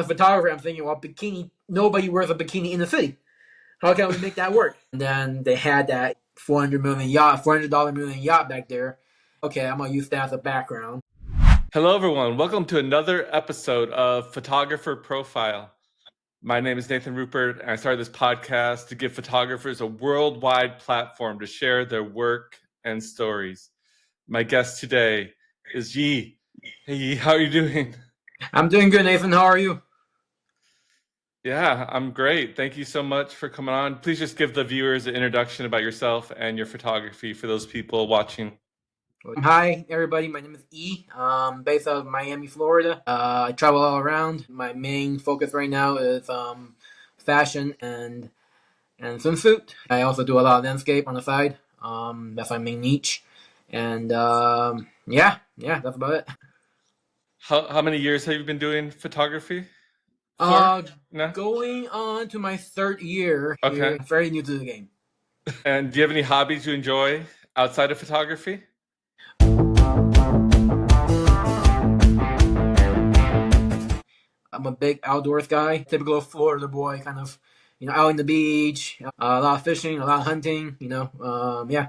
as a photographer, I'm thinking, well, bikini. Nobody wears a bikini in the city. How can we make that work? And then they had that $400 million yacht back there. Okay, I'm gonna use that as a background. Hello, everyone. Welcome to another episode of Photographer Profile. My name is Nathan Rupert, and I started this podcast to give photographers a worldwide platform to share their work and stories. My guest today is Yi. Hey, Yi, how are you doing? I'm doing good, Nathan. How are you? Yeah, I'm great. Thank you so much for coming on. Please just give the viewers an introduction about yourself and your photography for those people watching. Hi, everybody. My name is E. Based out of Miami, Florida. I travel all around. My main focus right now is fashion and swimsuit. I also do a lot of landscape on the side. That's my main niche. And yeah, that's about it. How many years have you been doing photography? No? Going on to my third year here. Okay. Very new to the game. And do you have any hobbies you enjoy outside of photography? I'm a big outdoors guy, typical Florida boy, kind of, out on the beach, a lot of fishing, a lot of hunting, yeah.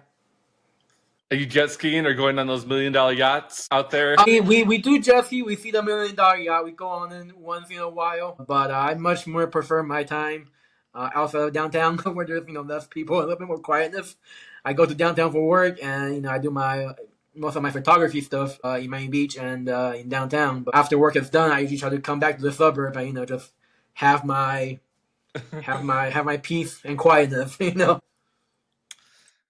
Are you jet skiing or going on those $1 million yachts out there? I mean, we do jet ski. We see the $1 million yacht. We go on in once in a while, but I much more prefer my time outside of downtown, where there's less people, a little bit more quietness. I go to downtown for work, and I do most of my photography stuff in Miami Beach and in downtown. But after work is done, I usually try to come back to the suburb and just have my peace and quietness.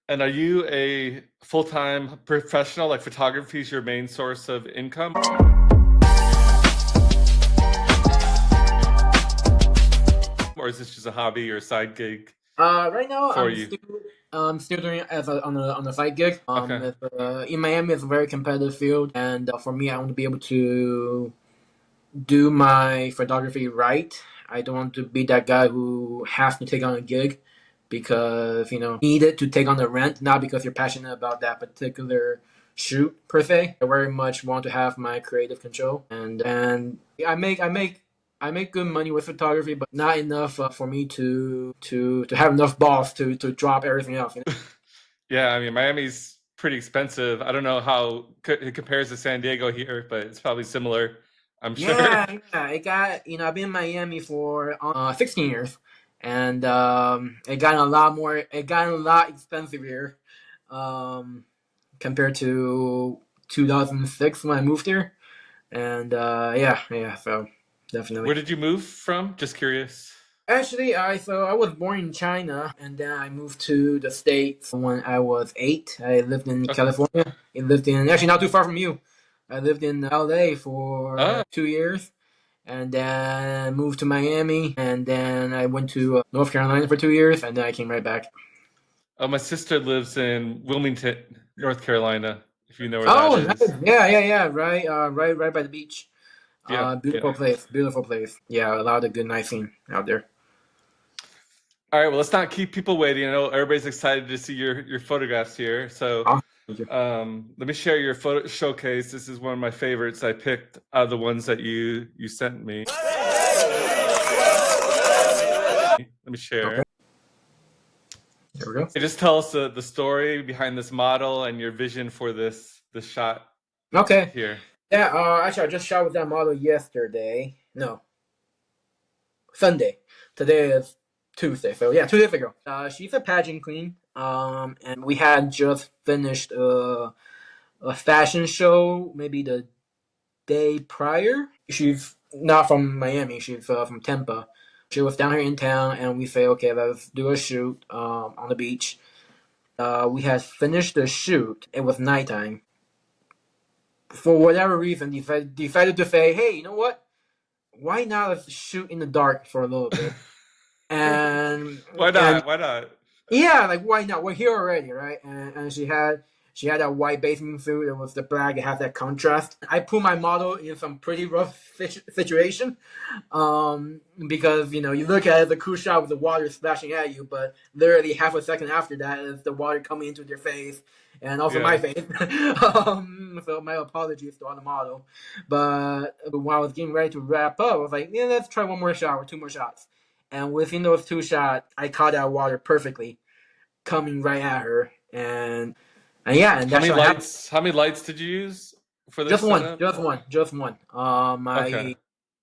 And are you a full-time professional? Like photography is your main source of income? Or is this just a hobby or a side gig? Right now, I'm still doing it as on a side gig. Okay. In Miami, it's a very competitive field, and for me, I want to be able to do my photography right. I don't want to be that guy who has to take on a gig because need it to take on the rent, not because you're passionate about that particular shoot per se. I very much want to have my creative control, and I make good money with photography, but not enough for me to have enough balls to drop everything else. Yeah, I mean, Miami's pretty expensive. I don't know how it compares to San Diego here, but it's probably similar, I'm sure. Yeah. It got I've been in Miami for 16 years, and it got a lot expensive here, compared to 2006 when I moved here, and so. Definitely. Where did you move from? Just curious. Actually, I was born in China, and then I moved to the States when I was 8. I lived in California. I lived in actually not too far from you. I lived in LA for 2 years, and then moved to Miami, and then I went to North Carolina for 2 years, and then I came right back. Oh, my sister lives in Wilmington, North Carolina. If you know where that is. Nice. Yeah. Right by the beach. Yeah, beautiful place. Yeah, a lot of good, nice scene out there. All right, well, let's not keep people waiting. I know everybody's excited to see your photographs here. So let me share your photo showcase. This is one of my favorites. I picked out of the ones that you sent me. Let me share. Okay. There we go. Just tell us the story behind this model and your vision for this shot. Okay. Here. Yeah, actually, I just shot with that model yesterday. No, Sunday. Today is Tuesday, so yeah, 2 days ago. She's a pageant queen, and we had just finished a fashion show maybe the day prior. She's not from Miami, she's from Tampa. She was down here in town, and we say, okay, let's do a shoot on the beach. We had finished the shoot. It was nighttime. For whatever reason, decided to say, hey, you know what? Why not let's shoot in the dark for a little bit? And why not? Yeah, like why not? We're here already, right? And she had She had that white bathing suit. It was the black. It has that contrast. I put my model in some pretty rough situation, because you look at it, the cool shot with the water splashing at you, but literally half a second after that is the water coming into their face, and also my face. So my apologies to all the model. But when I was getting ready to wrap up, I was like, yeah, let's try one more shot or two more shots. And within those two shots, I caught that water perfectly coming right at her. And yeah, and how many lights did you use for this setup? Just one. I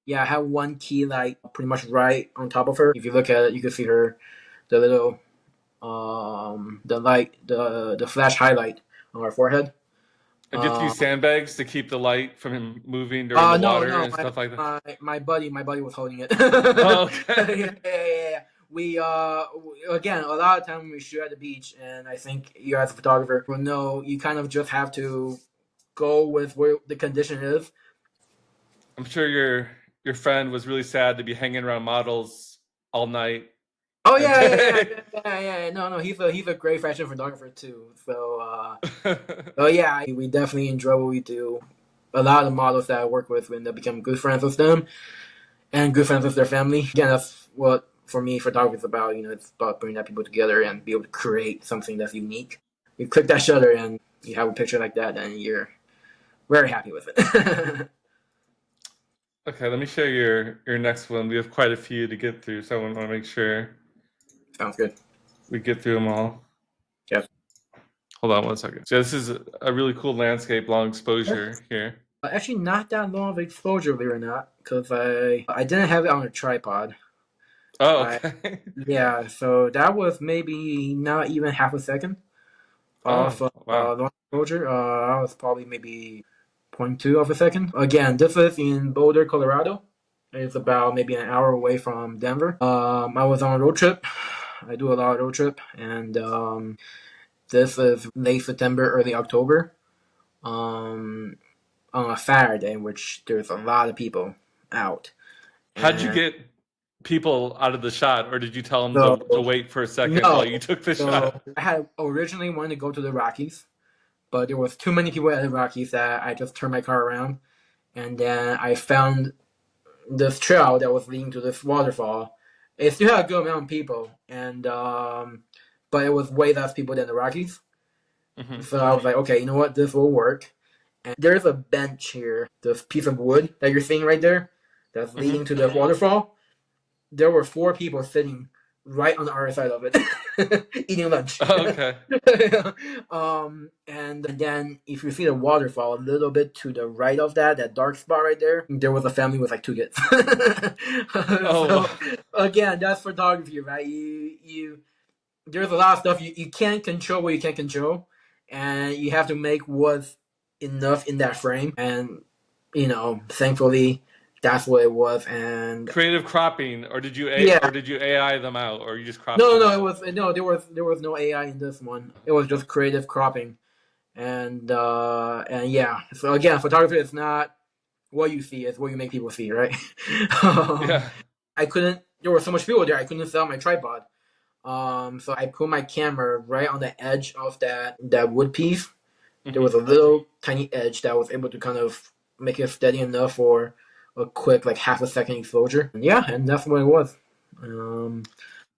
had one key light pretty much right on top of her. If you look at it, you can see the little the light, the flash highlight on her forehead. And you have to use sandbags to keep the light from him moving during the water and stuff like that? My buddy was holding it. Oh, okay. Yeah. We again, a lot of time we shoot at the beach, and I think you as a photographer will know you kind of just have to go with where the condition is. I'm sure your friend was really sad to be hanging around models all night. Oh yeah. No, he's a great fashion photographer too. So yeah, we definitely enjoy what we do. A lot of the models that I work with, we end up becoming good friends with them and good friends with their family. Again, that's what for me photography is about. It's about bringing that people together and be able to create something that's unique. You click that shutter and you have a picture like that, and you're very happy with it. Okay, let me show you your next one. We have quite a few to get through, so I want to make sure. Sounds good. We get through them all. Yes. Hold on one second. So this is a really cool landscape, long exposure here. Actually, not that long of exposure, believe it or not, because I didn't have it on a tripod. Oh, okay. Yeah, so that was maybe not even half a second of long exposure. I was probably maybe 0.2 of a second. Again, this is in Boulder, Colorado. It's about maybe an hour away from Denver. I was on a road trip. I do a lot of road trip, and this is late September, early October, on a Saturday, in which there's a lot of people out. How'd you get people out of the shot, or did you tell them to wait for a second while you took the shot? I had originally wanted to go to the Rockies, but there was too many people at the Rockies that I just turned my car around, and then I found this trail that was leading to this waterfall. It still had a good amount of people, and but it was way less people than the Rockies. Mm-hmm. So I was like, okay, you know what, this will work. And there's a bench here, this piece of wood that you're seeing right there, that's leading to the waterfall. There were 4 people sitting right on the other side of it, eating lunch. Oh, okay. And then if you see the waterfall a little bit to the right of that dark spot right there was a family with like 2 kids. So, again, that's photography, right? You there's a lot of stuff you can't control what you can't control, and you have to make what's enough in that frame. And thankfully, that's what it was. And creative cropping, or did you AI them out, or you just cropped? No, there was no AI in this one. It was just creative cropping, and yeah. So again, photography is not what you see; it's what you make people see, right? Yeah. There was so much people there. I couldn't set up my tripod. So I put my camera right on the edge of that wood piece. Mm-hmm. There was a little tiny edge that was able to kind of make it steady enough for a quick, like half a second exposure. And that's what it was. It's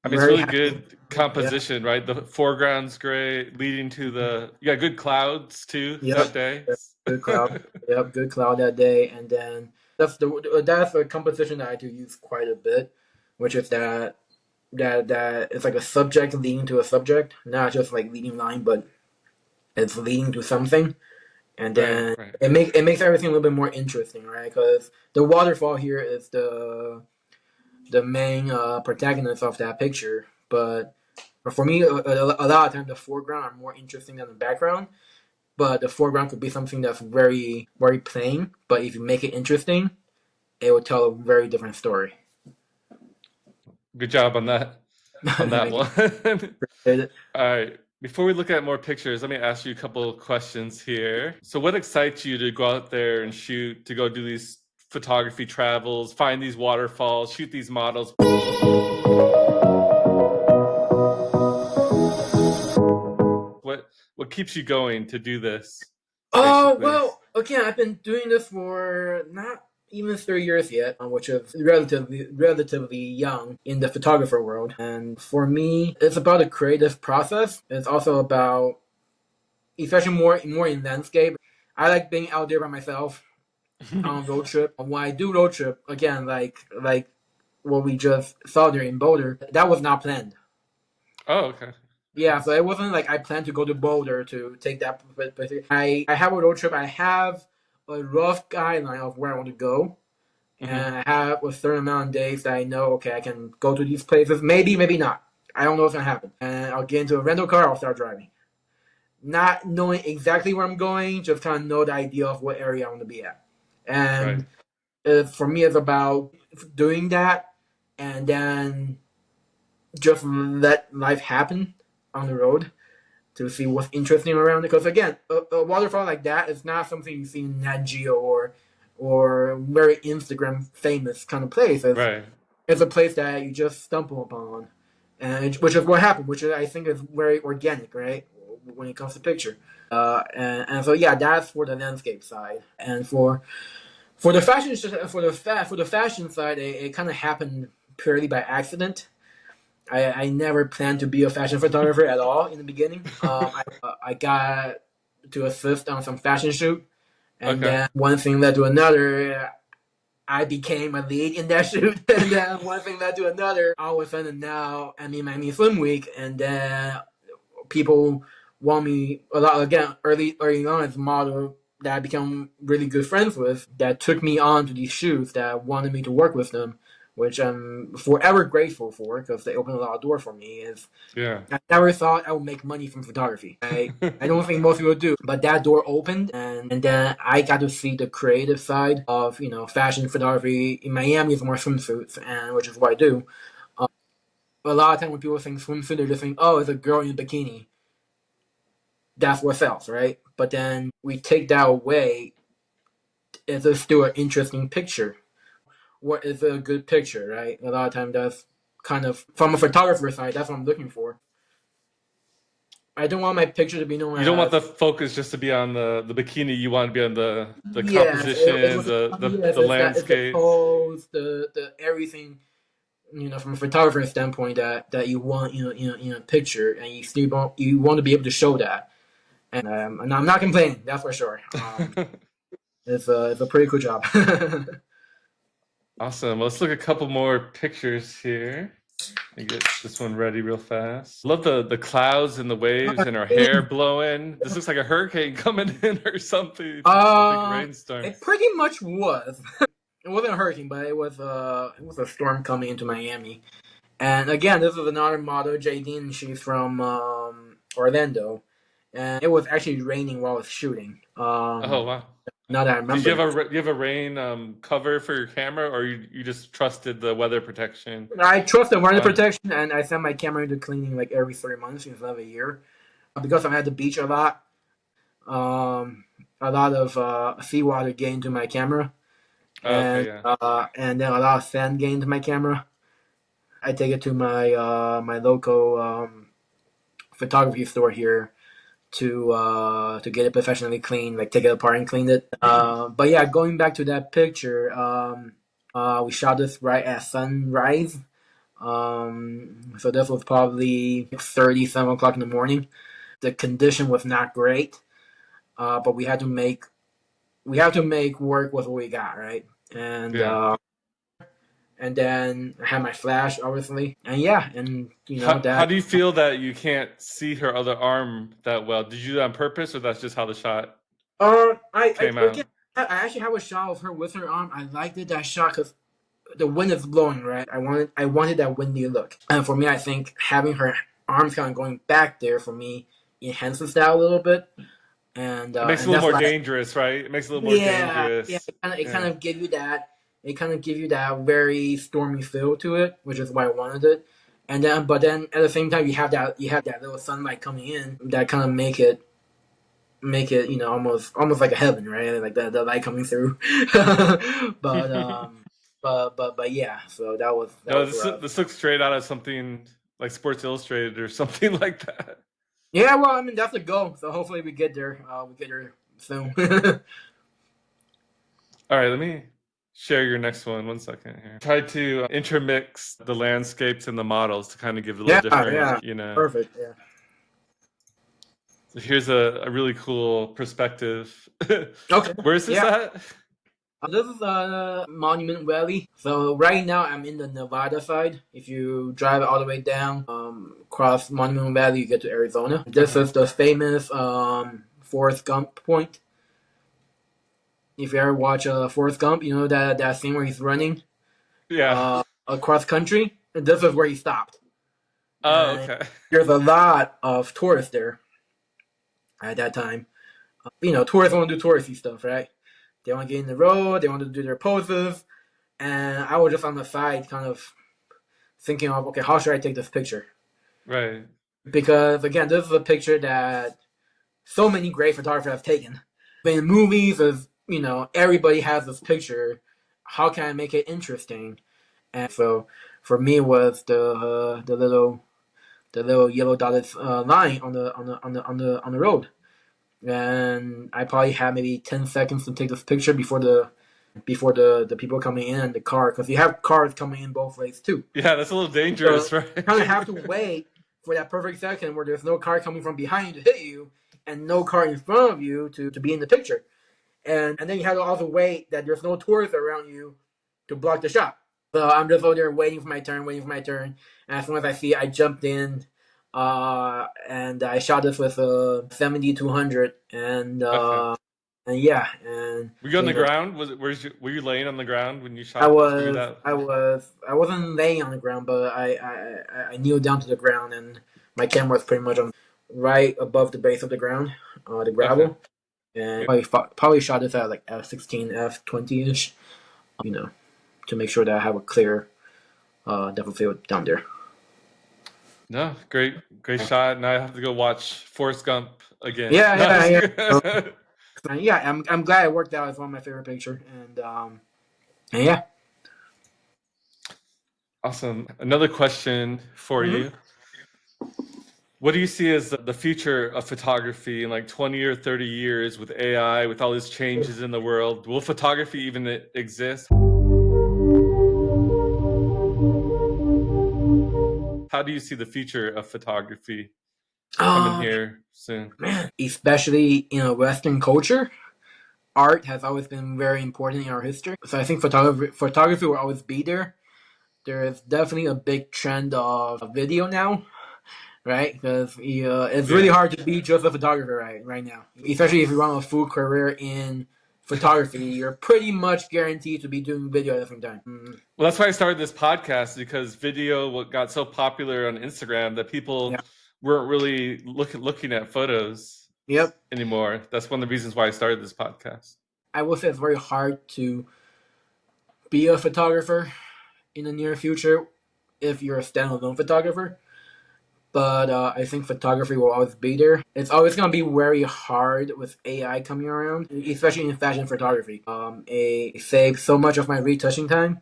really good composition, right? The foreground's great, leading to good clouds too that day. Good cloud. Yep, good cloud that day. And then that's a composition that I do use quite a bit, which is that it's like a subject leading to a subject, not just like leading line, but it's leading to something. And then it makes everything a little bit more interesting, right? Because the waterfall here is the main protagonist of that picture. But for me, a lot of times the foreground are more interesting than the background. But the foreground could be something that's very, very plain. But if you make it interesting, it will tell a very different story. Good job on that one. Appreciate it. All right. Before we look at more pictures, let me ask you a couple of questions here. So what excites you to go out there and shoot, to go do these photography travels, find these waterfalls, shoot these models? What keeps you going to do this? Oh, Basically. well, again, I've been doing this for not even 3 years yet, which is relatively young in the photographer world. And for me, it's about a creative process. It's also about, especially more in landscape. I like being out there by myself on road trip. When I do road trip, again, like what we just saw there in Boulder, that was not planned. Oh, okay. Yeah, so it wasn't like I planned to go to Boulder to take that. I have a road trip. I have a rough guideline of where I want to go, Mm-hmm. and I have a certain amount of days that I know. Okay, I can go to these places. Maybe, maybe not. I don't know what's gonna happen. And I'll get into a rental car. I'll start driving, not knowing exactly where I'm going. Just kind of know the idea of what area I want to be at. Right. And for me, it's about doing that, and then just let life happen on the road to see what's interesting around it. Because again, a waterfall like that is not something you see in Nat Geo or very Instagram famous kind of place. Right. It's a place that you just stumble upon, and which is what happened. Which I think is very organic, right? When it comes to picture, and so yeah, that's for the landscape side, and for the fashion for the fashion side, it kind of happened purely by accident. I never planned to be a fashion photographer at all in the beginning. I got to assist on some fashion shoot, and Okay. then one thing led to another. I became a lead in that shoot, and then one thing led to another. All of a sudden, now I'm in Miami Swim Week, and then people want me a lot again early on as a model that I become really good friends with that took me on to these shoots that wanted me to work with them, which I'm forever grateful for because they opened a lot of doors for me. Is Yeah. I never thought I would make money from photography. I don't think most people do, but that door opened, and then I got to see the creative side of fashion photography. In Miami, it's more swimsuits, and which is what I do. Uh, a lot of time when people think swimsuit, they're just think, oh, it's a girl in a bikini. That's what sells, right? But then we take that away. Is it still an interesting picture? What is a good picture, right? A lot of time that's kind of from a photographer side. That's what I'm looking for. I don't want my picture to be known You don't want as the focus just to be on the bikini. You want to be on the yes. It composition, was the yes. It's the landscape. pose, the everything. From a photographer standpoint, that you want in a picture, and you want to be able to show that. And I'm not complaining. That's for sure. It's a pretty cool job. Awesome. Let's look at a couple more pictures here. And get this one ready real fast. Love the clouds and the waves and our hair blowing. This looks like a hurricane coming in or something. A big rainstorm. It pretty much was. It wasn't a hurricane, but it was a storm coming into Miami. And again, this is another model, Jadine. She's from Orlando, and it was actually raining while I was shooting. Oh wow. Now that I Did you remember, have a rain cover for your camera, or you just trusted the weather protection? I trust the weather On protection, and I send my camera into cleaning like every 3 months instead of a year because I'm at the beach a lot. A lot of seawater get into my camera, oh, okay, yeah. and then a lot of sand get into my camera. I take it to my local photography store here to get it professionally cleaned, like take it apart and clean it. But yeah, going back to that picture, we shot this right at sunrise. So this was probably 30, 7 o'clock in the morning. The condition was not great, but we had to make work with what we got, right? And Yeah. and then I had my flash, obviously, and yeah, and How that. do you feel that you can't see her other arm that well? Did you do that on purpose, or that's just how the shot I came again, out? I actually have a shot of her with her arm. I liked it that shot because the wind is blowing, right? I wanted that windy look, and for me, I think having her arms kind of going back there for me enhances that a little bit, and It makes it a and little that's more why. dangerous, right? It makes it a little more Yeah. dangerous. It kind Yeah. of give you that. It kind of give you that very stormy feel to it, which is why I wanted it. But then at the same time, you have that little sunlight coming in that kind of make it almost like a heaven, right? Like the light coming through. but but yeah. So that No, was rough. this looks straight out of something like Sports Illustrated or something like that. Yeah, well, I mean that's the goal. So hopefully we get there. We get there soon. All right, let me share your next one. One second here. Try to intermix the landscapes and the models to kind of give it a little Yeah, different, yeah, perfect. Yeah. So here's a really cool perspective. Okay. Where is this Yeah. at? This is Monument Valley. So right now I'm in the Nevada side. If you drive all the way down, across Monument Valley, you get to Arizona. This is the famous Forrest Gump Point. If you ever watch Forrest Gump, you know that scene where he's running Yeah. across country. And this is where he stopped. Oh, And okay. there's a lot of tourists there at that time. Tourists want to do touristy stuff, right? They want to get in the road. They want to do their poses. And I was just on the side, kind of thinking of, okay, how should I take this picture? Right. Because again, this is a picture that so many great photographers have taken. But in movies, as everybody has this picture. How can I make it interesting? And so for me, it was the little yellow dotted line on the road. And I probably had maybe 10 seconds to take this picture before the people coming in and the car, because you have cars coming in both ways too. Yeah, that's a little dangerous, So right? you kind of have to wait for that perfect second where there's no car coming from behind you to hit you and no car in front of you to be in the picture. And then you have to also wait that there's no tourists around you to block the shot. So I'm just over there waiting for my turn. And as soon as I see, I jumped in, and I shot this with a 70-200, Okay. and yeah, and Were you on the ground? Were you laying on the ground when you I shot through was, that? I wasn't laying on the ground, but I kneeled down to the ground, and my camera was pretty much on right above the base of the ground, the gravel, and probably shot this at like F16, F20 ish, to make sure that I have a clear depth of field down there. No, great shot. Now I have to go watch Forrest Gump again. Yeah. Yeah, I'm glad it worked out. It's one of my favorite pictures, and yeah. Awesome. Another question for you. What do you see as the future of photography in like 20 or 30 years with AI, with all these changes in the world? Will photography even exist? How do you see the future of photography coming here soon? Man, especially in a Western culture, art has always been very important in our history. So I think photography will always be there. There is definitely a big trend of video now, right? Because it's really hard to be just a photographer right now. Especially if you want a full career in photography, you're pretty much guaranteed to be doing video at the same time. Well, that's why I started this podcast, because video got so popular on Instagram that people weren't really looking at photos anymore. That's one of the reasons why I started this podcast. I will say it's very hard to be a photographer in the near future if you're a standalone photographer. But I think photography will always be there. It's always going to be very hard with AI coming around, especially in fashion photography. It saves so much of my retouching time.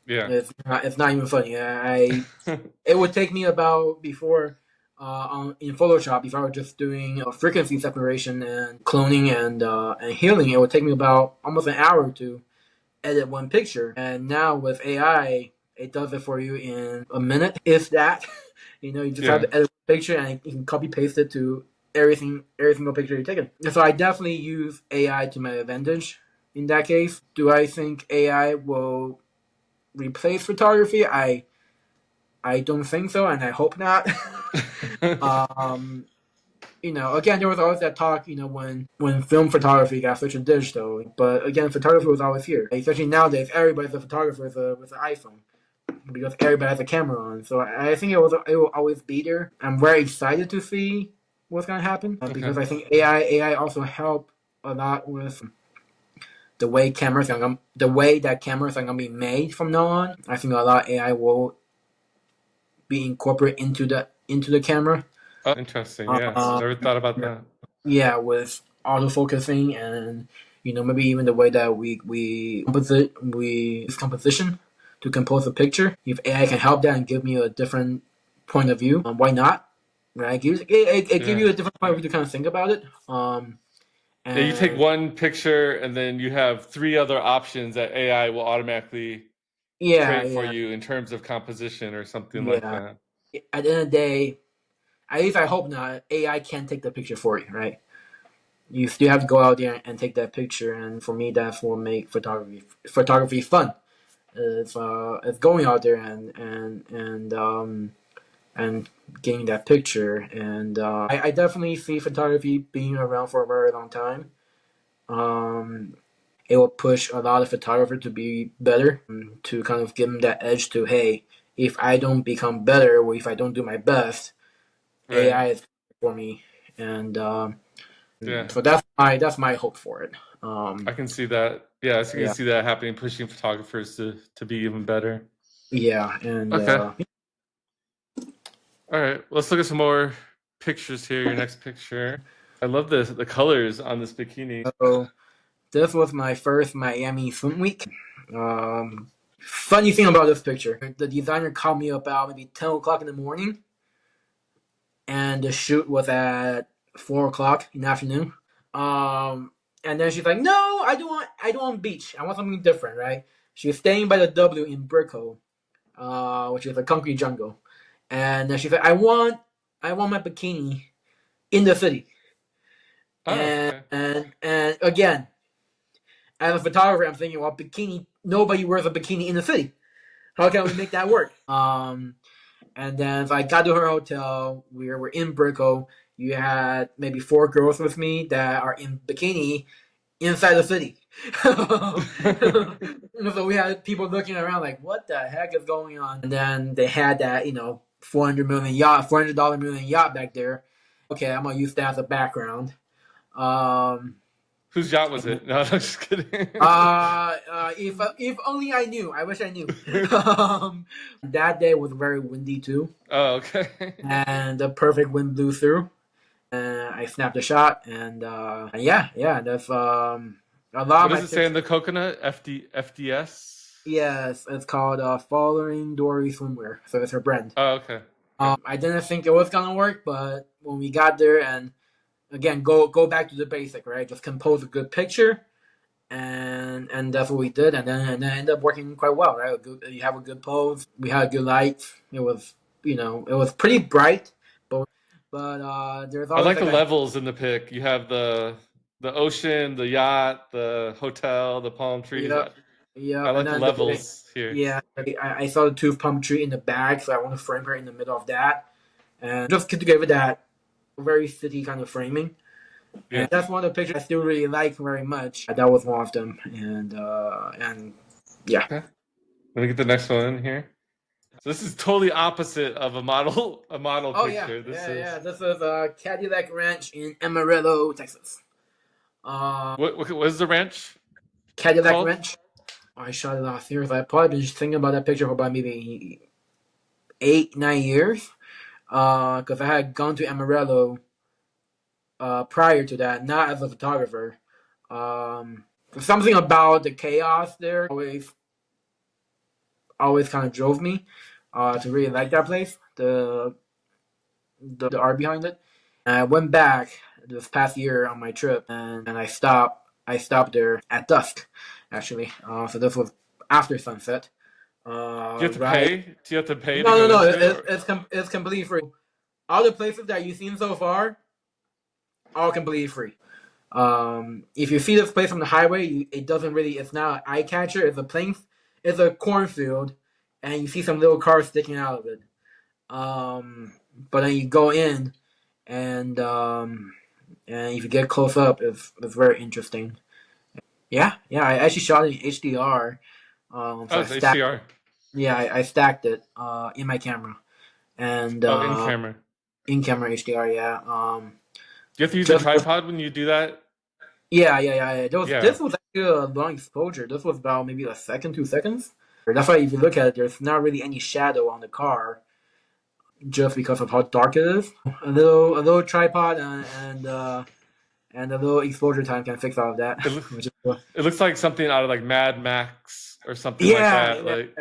Yeah, it's not even funny. It would take me about before in Photoshop, if I were just doing frequency separation and cloning and healing, it would take me about almost an hour to edit one picture. And now with AI, it does it for you in a minute, if that. You just have to edit a picture and you can copy paste it to every single picture you're taking. And so I definitely use AI to my advantage in that case. Do I think AI will replace photography? I don't think so, and I hope not. Again, there was always that talk, when film photography got switched to digital. But again, photography was always here. Especially nowadays, everybody's a photographer with an iPhone, because everybody has a camera on. So I think it will always be there. I'm very excited to see what's gonna happen, because I think AI also help a lot with the way that cameras are gonna be made from now on. I think a lot of AI will be incorporated into the camera. Oh, interesting. Yeah, never thought about that. Yeah, with autofocusing and maybe even the way that we use composition to compose a picture. If AI can help that and give me a different point of view, why not? right? It gives you a different point of view to kind of think about it. Yeah, you take And one picture and then you have three other options that AI will automatically yeah, create for yeah, you in terms of composition or something like yeah. that. At the end of the day, at least I hope not. AI can't take the picture for you, right? You still have to go out there and take that picture, and for me, that's what make photography fun. It's going out there and getting that picture, and I definitely see photography being around for a very long time. Um, it will push a lot of photographers to be better, to kind of give them that edge to, hey, if I don't become better or if I don't do my best, Right. AI is for me, and Yeah. so that's my hope for it. I can see that. Yeah, I can Yeah, see that happening, pushing photographers to be even better. yeah, and Okay. All right. Let's look at some more pictures here. Your next picture. I love the colors on this bikini. so this was my first Miami swim week. Funny thing about this picture, the designer called me about maybe 10 o'clock in the morning, and the shoot was at 4 o'clock in the afternoon. Um, and then she's like, "No, I don't want beach. I want something different, right?" She's staying by the W in Brickell, which is a concrete jungle, and then she's like, "I want my bikini in the city." Oh, And okay. and again, as a photographer, I'm thinking, well, bikini. Nobody wears a bikini in the city. How can we make that work? And then if I got to her hotel, we were in Brickell. You had maybe 4 girls with me that are in bikini inside the city. So we had people looking around like, what the heck is going on? And then they had that, $400 million yacht back there. Okay, I'm gonna use that as a background. Um, Whose yacht was it? No, I'm just kidding. if only I knew. I wish I knew. That day was very windy too, Oh, okay. and the perfect wind blew through. And I snapped a shot, and yeah, that's a lot What of my does it say in pictures. the coconut? FDS? Yes, it's called FollowingDory Swimwear, so it's her brand. Oh, okay. I didn't think it was gonna work, but when we got there, and again, go back to the basic, right? Just compose a good picture, and that's what we did, and then ended up working quite well, right? You have a good pose. We had good light. It was pretty bright, but there's I always like the like a levels in the pic. You have the ocean, the yacht, the hotel, the palm trees. yeah, I yeah, and like the then levels here. yeah, I saw the tooth palm tree in the bag, so I want to frame her in the middle of that, and just to give it that very city kind of framing. Yeah. And that's one of the pictures I still really like very much. That was one of them, and yeah. Okay. Let me get the next one in here. So this is totally opposite of a model Oh yeah, picture. This yeah, is yeah. This is Cadillac Ranch in Amarillo, Texas. what is the ranch Cadillac called? Ranch. I shot it last year. So I've probably been thinking about that picture for about maybe 8, 9 years. Because I had gone to Amarillo prior to that, not as a photographer. Um, Something about the chaos there always kind of drove me to really like that place. The art behind it. And I went back this past year on my trip, and I stopped. I stopped there at dusk, actually. So this was after sunset. Do you have to Right? pay? Do you have to pay to No, no, go no. into it? Or? It's completely free. All the places that you've seen so far, all completely free. If you see this place on the highway, it doesn't really. It's not an eye catcher. It's a plain. It's a cornfield, and you see some little cars sticking out of it. But then you go in, and if you get close up, it's very interesting. Yeah, yeah. I actually shot it in HDR. So Oh, I it's stacked. HDR. Yeah, I stacked it in my camera, and Oh, in camera. in camera HDR. Yeah. Do you have to use a Just tripod when you do that? yeah. Yeah. This was actually a long exposure. This was about maybe a second, 2 seconds. That's why if you look at it, there's not really any shadow on the car, just because of how dark it is. A little tripod and a little exposure time can fix all of that. It, loo- Which is, it looks like something out of like Mad Max or something like yeah, that. yeah, Like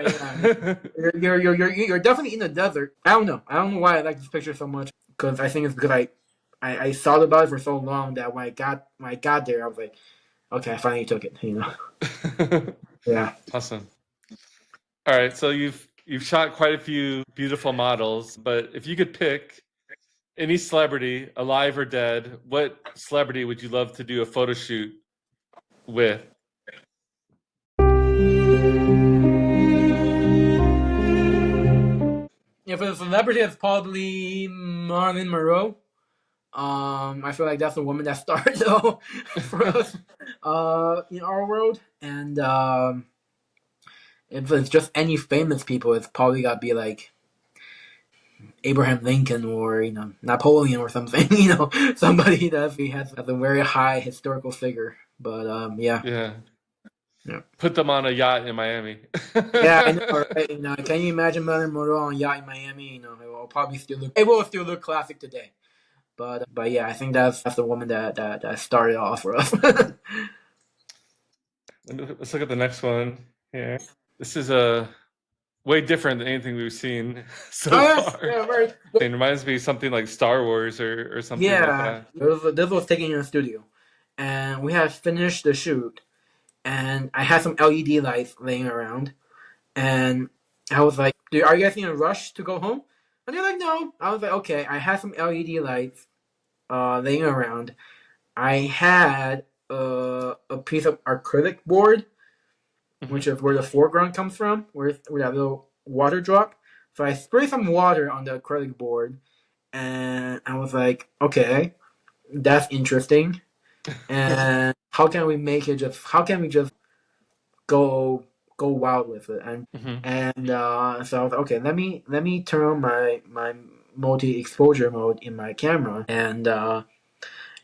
yeah. You're definitely in the desert. I don't know. I don't know why I like this picture so much. because I think it's because I thought about it for so long that when I got there, I was like, okay, I finally took it. Yeah. Awesome. All right, so you've shot quite a few beautiful models, but if you could pick any celebrity, alive or dead, what celebrity would you love to do a photo shoot with? Yeah, for the celebrity, it's probably Marilyn Monroe. I feel like that's the woman that started though for us in our world. And if it's just any famous people, it's probably got to be like Abraham Lincoln or Napoleon or something. Somebody that has a very high historical figure. But yeah. Yeah. Yeah. Put them on a yacht in Miami. Yeah, I know. Right? Can you imagine Marilyn Monroe on a yacht in Miami? It will probably still look classic today. But yeah, I think that's the woman that started off for us. Let's look at the next one here. This is a way different than anything we've seen so far. Yeah, right. It reminds me of something like Star Wars or something like that. This was taken in a studio, and we had finished the shoot, and I had some LED lights laying around, and I was like, "Are you guys in a rush to go home?" And they're like, "No." I was like, "Okay." I had some LED lights laying around. I had a piece of acrylic board, which is where the foreground comes from, where that little water drop. So I sprayed some water on the acrylic board, and I was like, okay, that's interesting. And how can we just go wild with it? And so I was like, okay, let me turn on my multi-exposure mode in my camera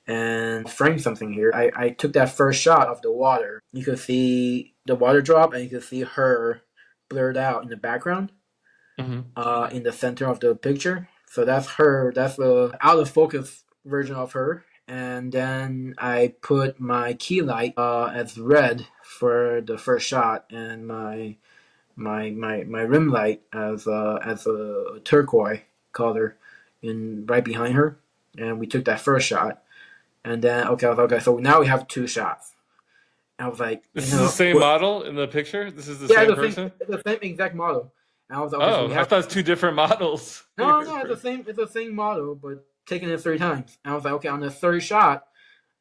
and frame something here. I took that first shot of the water. You could see the water drop, and you could see her blurred out in the background, in the center of the picture. So that's her. That's the out of focus version of her. And then I put my key light as red for the first shot, and my rim light as a turquoise color right behind her. And we took that first shot. And then, okay, so now we have two shots. I was like, this is the same model in the picture? This is the same person? It's the same exact model. And I was like, okay, I thought it was two different models. No, it's the same model, but taking it 3 times. And I was like, okay, on the third shot,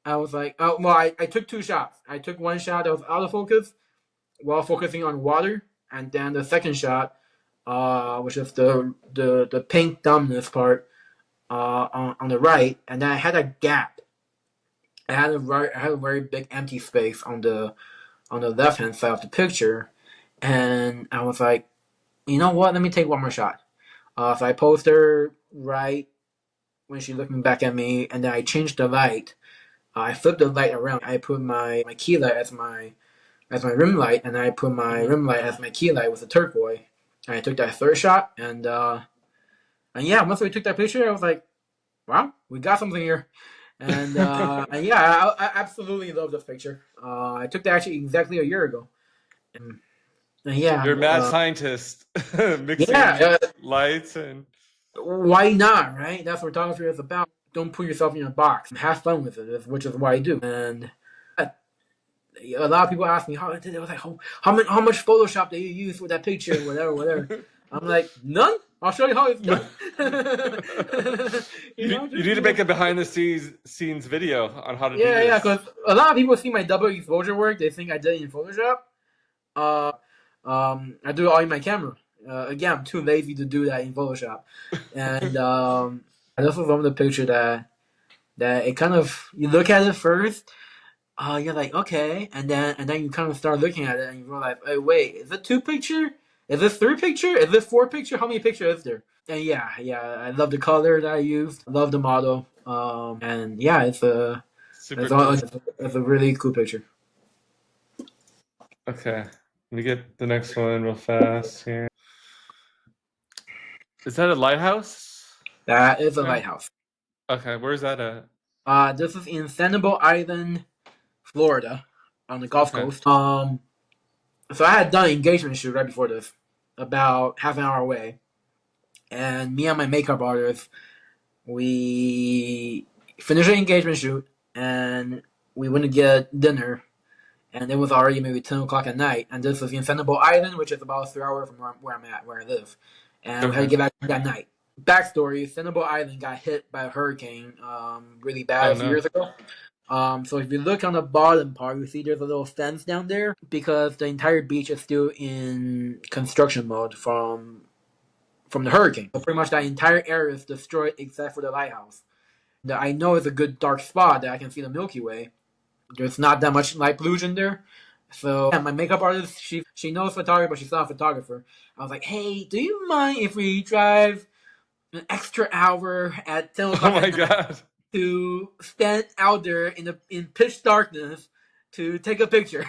I was like, I took 2 shots. I took one shot that was out of focus while focusing on water, and then the second shot, which is the pink dominance part on the right, and then I had a gap. I had a very big empty space on the left hand side of the picture, and I was like, you know what? Let me take one more shot. So I posed her right when she's looking back at me, and then I changed the light. I flipped the light around. I put my key light as my rim light, and I put my rim light as my key light with a turquoise. And I took that third shot, and yeah, once we took that picture, I was like, wow, we got something here. And yeah, I absolutely love this picture. I took that actually exactly a year ago. And yeah, you're a mad scientist, mixing lights and. Why not, right? That's what photography is about. Don't put yourself in a box. Have fun with it, which is what I do. And a lot of people ask me, how much Photoshop do you use for that picture, whatever. I'm like, none. I'll show you how it's done. you need to make a behind the scenes video on how to do this. Yeah, because a lot of people see my double exposure work. They think I did it in Photoshop. I do it all in my camera. Again, I'm too lazy to do that in Photoshop. And this was one of the picture that it kind of, you look at it first, you're like, okay, and then you kind of start looking at it and you realize, hey, wait, is it 2 picture? Is this 3 picture? Is this 4 picture? How many pictures is there? And yeah, I love the color that I used. I love the model. And yeah, it's a really cool picture. Okay, let me get the next one real fast here. Is that a lighthouse? That is a lighthouse. Okay, where's that at? This is in Sanibel Island, Florida, on the Gulf Coast. So I had done an engagement shoot right before this, about half an hour away, and me and my makeup artist we finished the engagement shoot, and we went to get dinner, and it was already maybe 10 o'clock at night. And this was in Sanibel Island, which is about 3 hours from where I'm at, where I live. And we had to get back that night. Backstory: Sanibel Island got hit by a hurricane, really bad a few years ago. So if you look on the bottom part, you see there's a little fence down there because the entire beach is still in construction mode from the hurricane. So pretty much that entire area is destroyed except for the lighthouse. I know it's a good dark spot that I can see the Milky Way. There's not that much light pollution there. So my makeup artist, she knows photography, but she's not a photographer. I was like, hey, do you mind if we drive an extra hour at 10 o'clock Oh my at night God. to stand out there in pitch darkness to take a picture?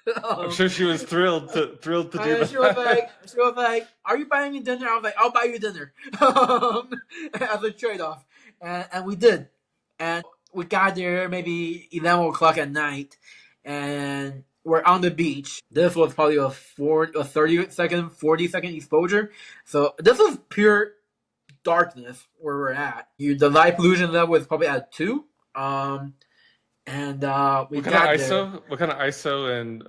I'm sure she was thrilled to do that. She was like, "Are you buying me dinner?" I was like, "I'll buy you dinner," as a trade-off, and we did, and we got there maybe 11 o'clock at night, and we're on the beach. This was probably a 30-second, 40-second exposure, so this is pure darkness where we're at. The light pollution level is probably at 2. And we What kind got of there. ISO? What kind of ISO and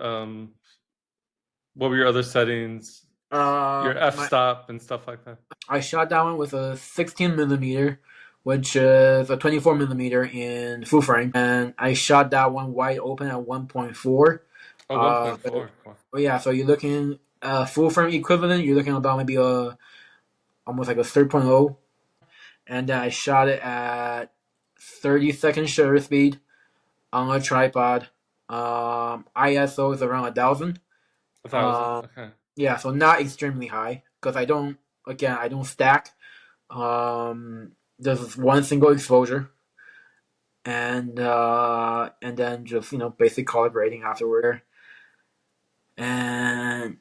what were your other settings? Your f-stop and stuff like that. I shot that one with a 16 millimeter, which is a 24 millimeter in full frame, and I shot that one wide open at 1.4. Oh, 1.4. Yeah, so you're looking full frame equivalent. You're looking about maybe almost like a 3.0, and I shot it at 30-second shutter speed on a tripod. ISO is around 1,000. 1,000. Okay. Yeah, so not extremely high because I don't stack. There's one single exposure, and then just basic color grading afterward. And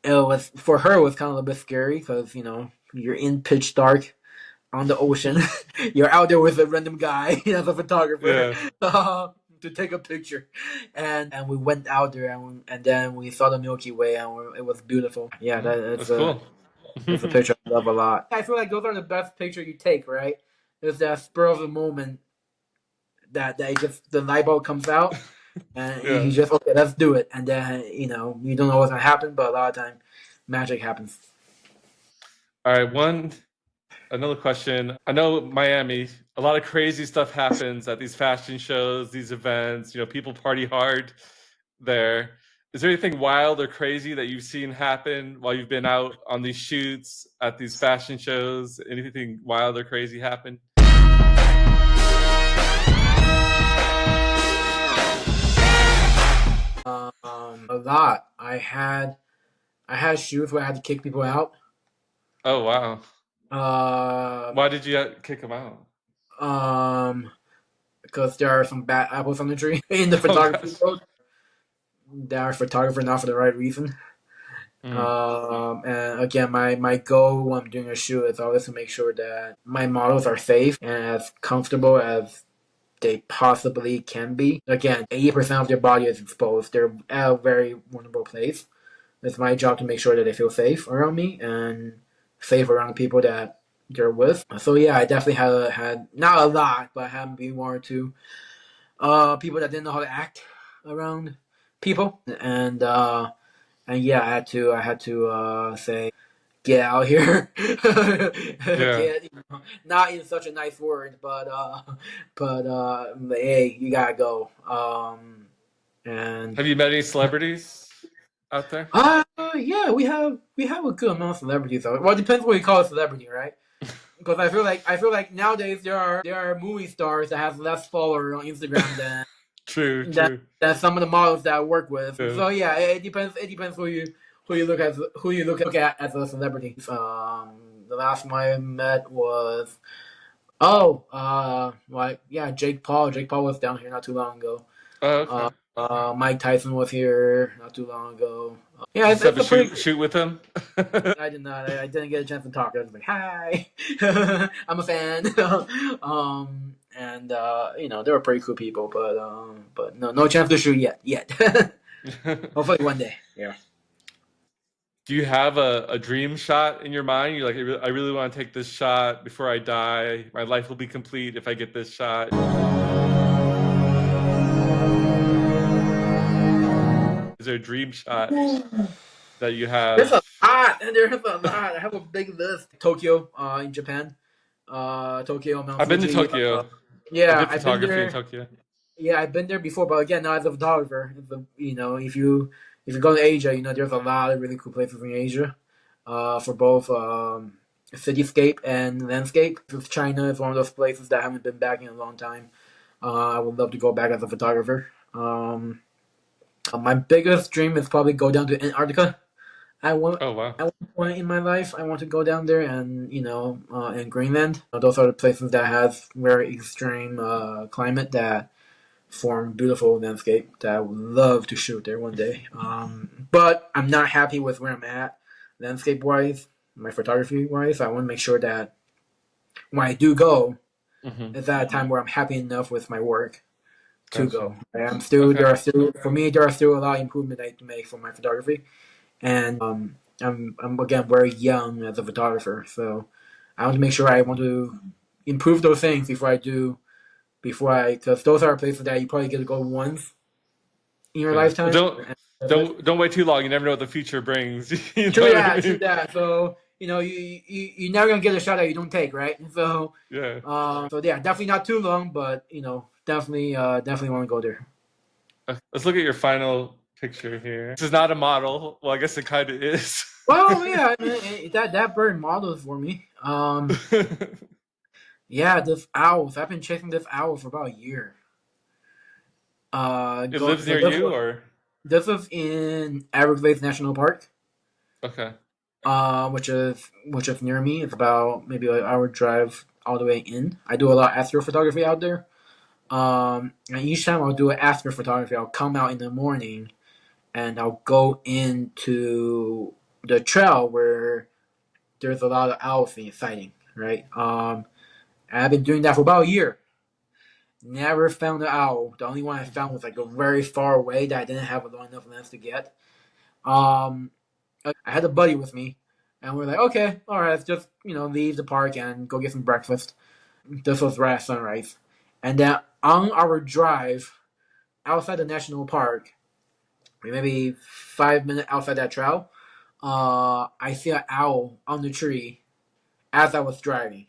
it was for her, it was kind of a bit scary because you're in pitch dark on the ocean. You're out there with a random guy as a photographer. Yeah. To take a picture, and we went out there, and then we saw the Milky Way, and it was beautiful. Yeah, that's cool. It's a picture I love a lot. I feel like those are the best pictures you take, right? There's that spur of the moment that the light bulb comes out, and you just, okay, let's do it, and then you don't know what's gonna happen, but a lot of time magic happens. All right, another question. I know Miami, a lot of crazy stuff happens at these fashion shows, these events. People party hard there. Is there anything wild or crazy that you've seen happen while you've been out on these shoots at these fashion shows? Anything wild or crazy happen? A lot. I had shoots where I had to kick people out. Oh wow. Why did you kick them out? Because there are some bad apples on the tree in the photography world. They are photographer not for the right reason. And again, my goal when I'm doing a shoot is always to make sure that my models are safe and as comfortable as they possibly can be. Again, 80% of their body is exposed. They're at a very vulnerable place. It's my job to make sure that they feel safe around me and safe around people that they're with. So yeah, I definitely had not a lot, but I had maybe 1 or 2 people that didn't know how to act around people, and yeah, I had to say, get out here. Get, not in such a nice word, but hey, you gotta go. And have you met any celebrities out there? Yeah, we have a good amount of celebrities. Well, it depends what you call a celebrity, right? Because I feel like nowadays there are movie stars that have less followers on Instagram than True. Than some of the models that I work with. Yeah. So yeah, it depends who you look at as a celebrity. The last one I met was Jake Paul. Jake Paul was down here not too long ago. Oh, okay. Mike Tyson was here not too long ago. Yeah, it's a pretty shoot with him. I did not. I didn't get a chance to talk. I was like, "Hi, I'm a fan." And they were pretty cool people, but no chance to shoot yet. Hopefully one day. Yeah. Do you have a dream shot in your mind? You're like, I really want to take this shot before I die. My life will be complete if I get this shot. Is there a dream shot that you There's a have? lot. There's a lot. I have a big list. Tokyo, in Japan. Tokyo, Mount I've been to Fuji. Tokyo. I Yeah, did I've been photography in there. Tokyo. Yeah, I've been there before, but again, not as a photographer. If you go to Asia, there's a lot of really cool places in Asia, for both cityscape and landscape. China is one of those places that I haven't been back in a long time. I would love to go back as a photographer. My biggest dream is probably go down to Antarctica. I want Oh wow. At one point in my life, I want to go down there and and Greenland. Those are the places that have very extreme climate that form beautiful landscape that I would love to shoot there one day. But I'm not happy with where I'm at landscape wise, my photography wise. I want to make sure that when I do go, it's at a time where I'm happy enough with my work to Gotcha. go. There Okay. are still, for me, there are still a lot of improvement I can make for my photography, and I'm again very young as a photographer, so I want to make sure I want to improve those things because those are places that you probably get to go once in your Yeah. Well, lifetime. don't And that's it. don't wait too long. You never know what the future brings. You True know what I that, true mean? that. So you're never gonna get a shot that you don't take, right? Yeah. So yeah, definitely not too long, but definitely want to go there. Let's look at your final picture here. This is not a model. Well, I guess it kind of is. Well, yeah, I mean, that bird models for me. Yeah, this owls. I've been chasing this owl for about a year. It Go. lives So near you, or this was in Everglades National Park, okay. which is near me. It's about maybe an hour drive all the way in. I do a lot of astrophotography out there. And each time I'll do an astrophotography, I'll come out in the morning and I'll go into the trail where there's a lot of owl sighting, right? And I've been doing that for about a year. Never found an owl. The only one I found was like a very far away that I didn't have a long enough lens to get. Um, I had a buddy with me, and we're like, okay, all right, let's just leave the park and go get some breakfast. This was right at sunrise, and then on our drive outside the national park, maybe 5 minutes outside that trail, I see an owl on the tree as I was driving,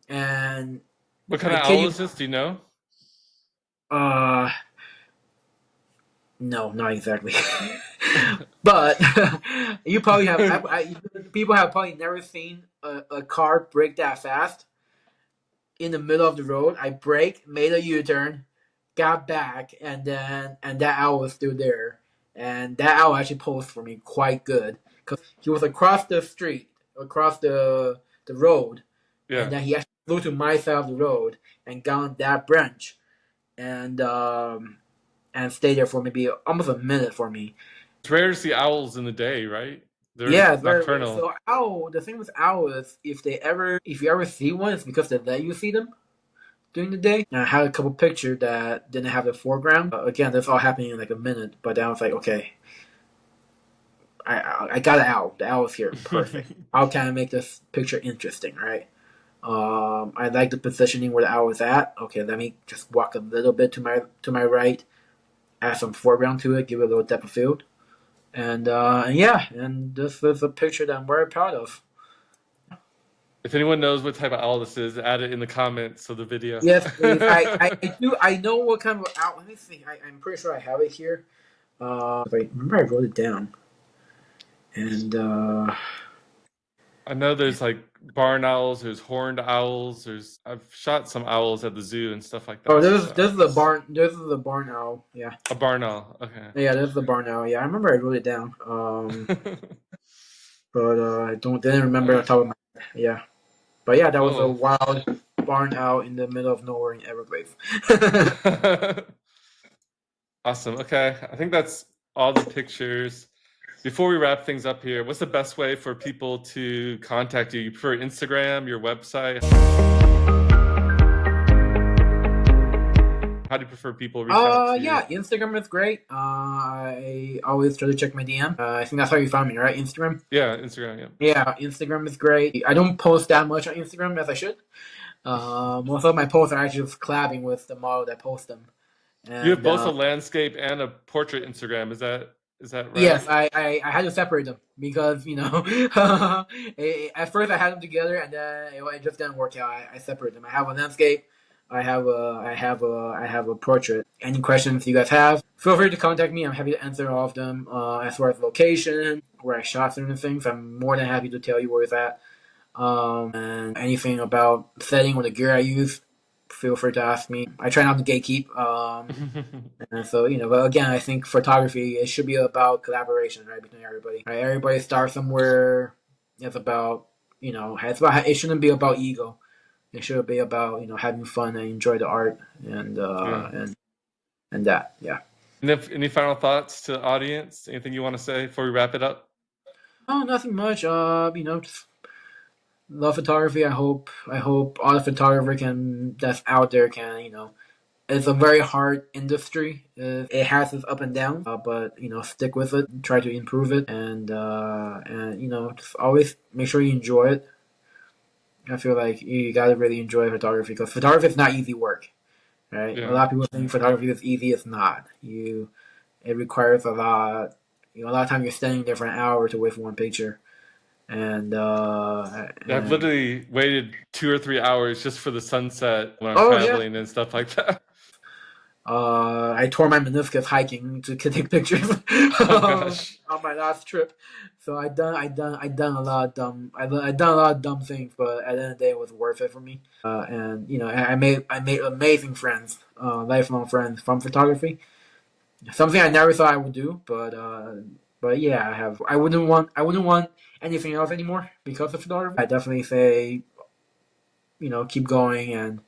and What kind I of kid owl you, is this? Do you know? uh, no, not exactly. But you probably have. People have probably never seen a car brake that fast in the middle of the road. I braked, made a U-turn, got back, and that owl was still there. And that owl actually posed for me quite good because he was across the street, across the road, Yeah. and then he actually flew to my side of the road and got on that branch, and stayed there for maybe almost a minute for me. It's rare to see owls in the day, right? They're Yeah, it's very rare. nocturnal. So owl, the thing with owl is if you ever see one, it's because they let you see them during the day. And I had a couple pictures that didn't have the foreground. Again, this all happening in like a minute, but then I was like, okay, I got an owl. The owl is here, perfect. How can I make this picture interesting, right? I like the positioning where the owl is at. Okay, let me just walk a little bit to my right, add some foreground to it, give it a little depth of field. And yeah, and this is a picture that I'm very proud of. If anyone knows what type of owl this is, add it in the comments of the video. Yes, please. I do. I know what kind of owl. Let me see. I'm pretty sure I have it here. I remember I wrote it down. And I know there's like barn owls, there's horned owls, I've shot some owls at the zoo and stuff like oh, that. this is the barn. This is the barn owl. Yeah, A barn owl, okay. yeah. This is the barn owl. Yeah, I remember I wrote it down. But I didn't remember on top of my head. Yeah, but yeah, that was a Oh. wild barn owl in the middle of nowhere in Everglades. Awesome. Okay, I think that's all the pictures. Before we wrap things up here, what's the best way for people to contact you? You prefer Instagram, your website? How do you prefer people reach out to you? Yeah, Instagram is great. I always try to check my DM. I think that's how you found me, right? Instagram. Yeah, Instagram. Yeah. Yeah, Instagram is great. I don't post that much on Instagram as I should. Most of my posts are actually just collabing with the model that posts them. You have And both a landscape and a portrait Instagram. Is that right? yes, I had to separate them because at first I had them together and then it just didn't work out. I separated them. I have a landscape. I have a portrait. Any questions you guys have, feel free to contact me. I'm happy to answer all of them. As far as location, where I shot certain things, I'm more than happy to tell you where it's at. And anything about setting or the gear I use, feel free to ask me. I try not to gatekeep. And so, but again, I think photography, it should be about collaboration, right, between everybody. Right? Everybody starts somewhere. It's about, it shouldn't be about ego. It should be about, having fun and enjoy the art and that, yeah. And if any final thoughts to the audience? Anything you want to say before we wrap it up? Oh, nothing much. Just love photography. I hope all the photographer that's out there can, it's a very hard industry. It has its up and down, but stick with it, try to improve it, and just always make sure you enjoy it. I feel like you gotta really enjoy photography because photography is not easy work, right? Yeah. A lot of people think photography is easy. It's not. It requires a lot. A lot of time you're standing there for an hour to wait for one picture, and I've literally waited 2 or 3 hours just for the sunset when I'm traveling and stuff like that. I tore my meniscus hiking to take pictures on my last trip. So I done a lot of dumb things, but at the end of the day, it was worth it for me. And I made amazing friends, lifelong friends from photography. Something I never thought I would do, but yeah, I wouldn't want anything else anymore because of photography. I definitely say, keep going and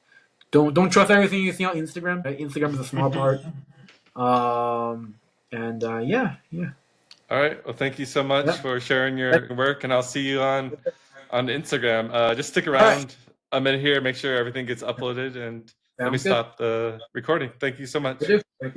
don't trust everything you see on Instagram. Instagram is a small part. Yeah. All right. Well, thank you so much for sharing your work, and I'll see you on Instagram. Just stick around a minute here, make sure everything gets uploaded, and let me stop the recording. Thank you so much. Thank you.